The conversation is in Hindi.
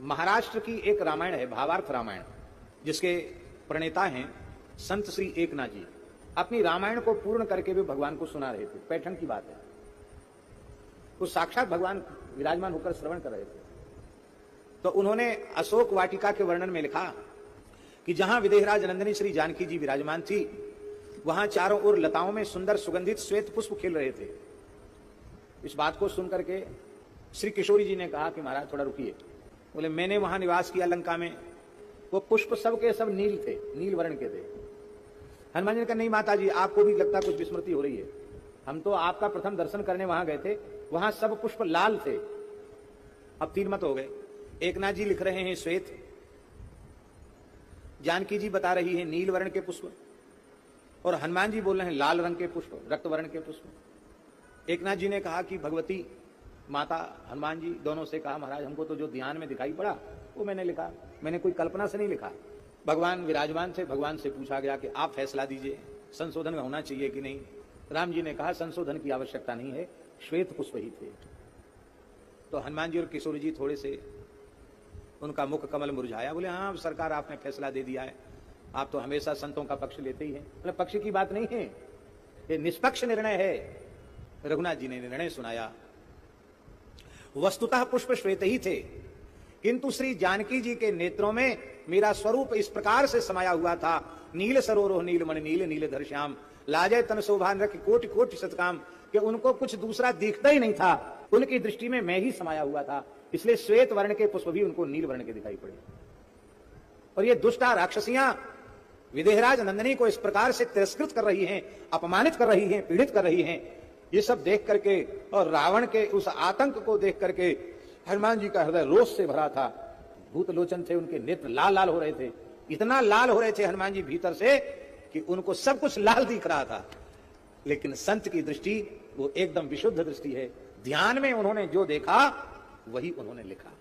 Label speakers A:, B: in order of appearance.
A: महाराष्ट्र की एक रामायण है, भावार्थ रामायण, जिसके प्रणेता हैं संत श्री एकनाथ जी। अपनी रामायण को पूर्ण करके भी भगवान को सुना रहे थे। पैठण की बात है, वो साक्षात भगवान विराजमान होकर श्रवण कर रहे थे। तो उन्होंने अशोक वाटिका के वर्णन में लिखा कि जहां विदेहराज नंदिनी श्री जानकी जी विराजमान थी, वहां चारों ओर लताओं में सुंदर सुगंधित श्वेत पुष्प खिल रहे थे। इस बात को सुनकर के श्री किशोरी जी ने कहा कि महाराज थोड़ा रुकिए। बोले मैंने वहां निवास किया लंका में, वो पुष्प सब के सब नील थे, नील वर्ण के थे। हनुमान जी ने कहा नहीं माता जी, आपको भी लगता कुछ विस्मृति हो रही है, हम तो आपका प्रथम दर्शन करने वहां गए थे, वहां सब पुष्प लाल थे। अब 3 मत हो गए। एकनाथ जी लिख रहे हैं श्वेत, जानकी जी बता रही है नील वर्ण के पुष्प, और हनुमान जी बोल रहे हैं लाल रंग के पुष्प, रक्त वर्ण के पुष्प। एकनाथ जी ने कहा कि भगवती माता हनुमान जी दोनों से कहा महाराज हमको तो जो ध्यान में दिखाई पड़ा वो मैंने लिखा, मैंने कोई कल्पना से नहीं लिखा। भगवान विराजमान थे, भगवान से पूछा गया कि आप फैसला दीजिए, संशोधन होना चाहिए कि नहीं। राम जी ने कहा संशोधन की आवश्यकता नहीं है, श्वेत पुष्प ही थे। तो हनुमान जी और किशोर जी थोड़े से उनका मुख कमल मुरझाया। बोले हाँ सरकार आपने फैसला दे दिया है, आप तो हमेशा संतों का पक्ष लेते ही हैं। मतलब पक्ष की बात नहीं है, ये निष्पक्ष निर्णय है। रघुनाथ जी ने निर्णय सुनाया। वस्तुतः पुष्प श्वेत ही थे, किंतु श्री जानकी जी के नेत्रों में मेरा स्वरूप इस प्रकार से समाया हुआ था, नील सरोरोह नीलमणि नील नीलधर श्याम, लाजय तन शोभा नृक कोटि कोटि सतकाम, कि उनको कुछ दूसरा दिखता ही नहीं था, उनकी दृष्टि में मैं ही समाया हुआ था। इसलिए श्वेत वर्ण के पुष्प भी उनको नील वर्ण के दिखाई पड़े। और ये दुष्टा राक्षसियां विदेहराज नंदिनी को इस प्रकार से तिरस्कृत कर रही हैं, अपमानित कर रही हैं, पीड़ित कर रही हैं, ये सब देख करके और रावण के उस आतंक को देख करके हनुमान जी का हृदय रोष से भरा था। भूत लोचन थे, उनके नेत्र लाल लाल हो रहे थे, इतना लाल हो रहे थे हनुमान जी भीतर से कि उनको सब कुछ लाल दिख रहा था। लेकिन संत की दृष्टि वो एकदम विशुद्ध दृष्टि है, ध्यान में उन्होंने जो देखा वही उन्होंने लिखा।